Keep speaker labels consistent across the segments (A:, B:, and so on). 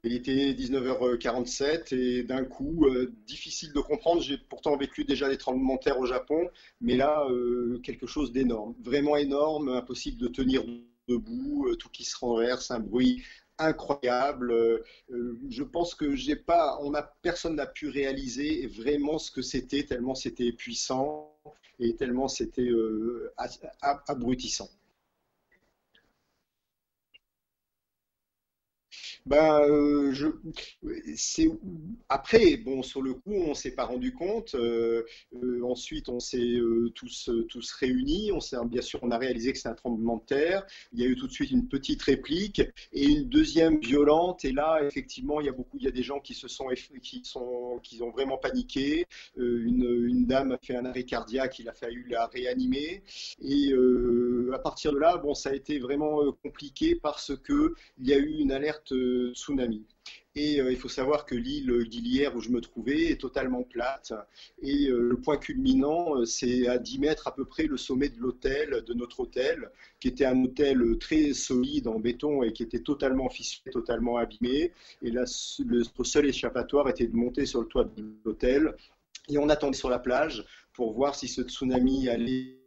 A: Il était 19h47 et d'un coup, difficile de comprendre. J'ai pourtant vécu déjà des tremblements de terre au Japon, mais là, quelque chose d'énorme, vraiment énorme, impossible de tenir debout, tout qui se renverse, un bruit incroyable. Je pense que j'ai pas, personne n'a pu réaliser vraiment ce que c'était, tellement c'était puissant et tellement c'était abrutissant. Ben, c'est après, bon, sur le coup, on s'est pas rendu compte. Ensuite, on s'est tous réunis. Bien sûr, on a réalisé que c'est un tremblement de terre. Il y a eu tout de suite une petite réplique et une deuxième violente. Et là, effectivement, il y a des gens qui qui ont vraiment paniqué. Une dame a fait un arrêt cardiaque. Il a fallu la réanimer. Et à partir de là, bon, ça a été vraiment compliqué parce que il y a eu une alerte tsunami. Et il faut savoir que l'île Gilière où je me trouvais est totalement plate. Et le point culminant, c'est à 10 mètres à peu près le sommet de l'hôtel, de notre hôtel, qui était un hôtel très solide en béton et qui était totalement fissuré, totalement abîmé. Et là, le seul échappatoire était de monter sur le toit de l'hôtel. Et on attendait sur la plage pour voir si ce tsunami allait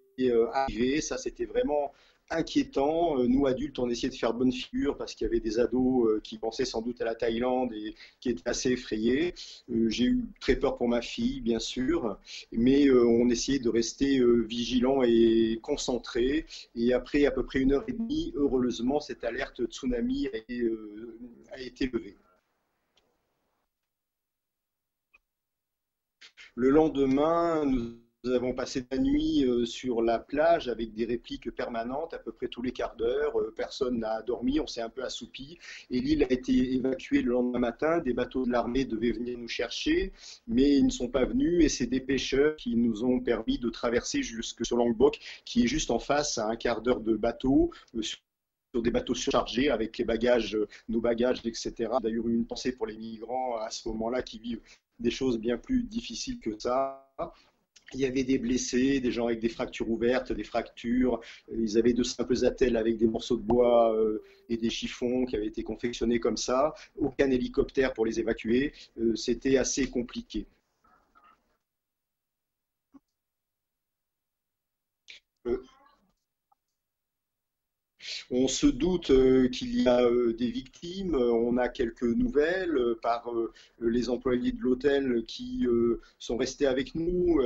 A: arriver. Ça, c'était vraiment inquiétant. Nous, adultes, on essayait de faire bonne figure parce qu'il y avait des ados qui pensaient sans doute à la Thaïlande et qui étaient assez effrayés. J'ai eu très peur pour ma fille, bien sûr, mais on essayait de rester vigilant et concentré. Et après à peu près 1 heure et demie, heureusement, cette alerte tsunami a été levée. Le lendemain, nous avons passé la nuit sur la plage avec des répliques permanentes à peu près tous les quarts d'heure. Personne n'a dormi, on s'est un peu assoupi. Et l'île a été évacuée le lendemain matin. Des bateaux de l'armée devaient venir nous chercher, mais ils ne sont pas venus. Et c'est des pêcheurs qui nous ont permis de traverser jusque sur Langbok, qui est juste en face à un quart d'heure de bateau. Sur des bateaux surchargés avec les bagages, nos bagages, etc. D'ailleurs, eu une pensée pour les migrants à ce moment-là qui vivent des choses bien plus difficiles que ça. Il y avait des blessés, des gens avec des fractures ouvertes, des fractures. Ils avaient de simples attelles avec des morceaux de bois et des chiffons qui avaient été confectionnés comme ça. Aucun hélicoptère pour les évacuer. C'était assez compliqué. Euh, On se doute qu'il y a des victimes. On a quelques nouvelles par les employés de l'hôtel qui sont restés avec nous,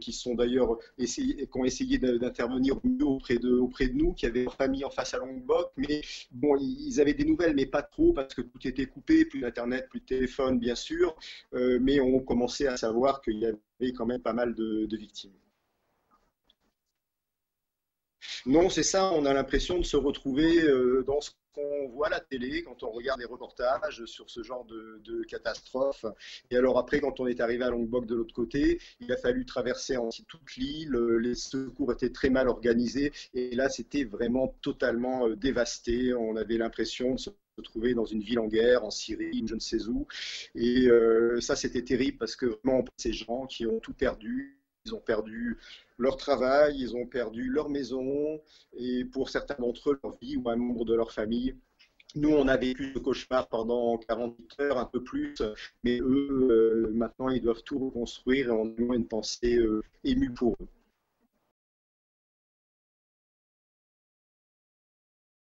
A: qui sont d'ailleurs qui ont essayé d'intervenir mieux auprès de nous, qui avaient leur famille en face à Lombok. Mais bon, ils avaient des nouvelles, mais pas trop parce que tout était coupé, plus d'internet, plus de téléphone, bien sûr. Mais on commençait à savoir qu'il y avait quand même pas mal de victimes. Non, c'est ça, on a l'impression de se retrouver dans ce qu'on voit à la télé quand on regarde des reportages sur ce genre de catastrophe. Et alors après, quand on est arrivé à Lombok de l'autre côté, il a fallu traverser toute l'île, les secours étaient très mal organisés, et là c'était vraiment totalement dévasté. On avait l'impression de se trouver dans une ville en guerre, en Syrie, je ne sais où. Et ça c'était terrible parce que vraiment ces gens qui ont tout perdu, ils ont perdu leur travail, ils ont perdu leur maison et pour certains d'entre eux, leur vie ou un membre de leur famille. Nous, on a vécu ce cauchemar pendant 48 heures, un peu plus, mais eux, maintenant, ils doivent tout reconstruire et on a une pensée émue pour eux.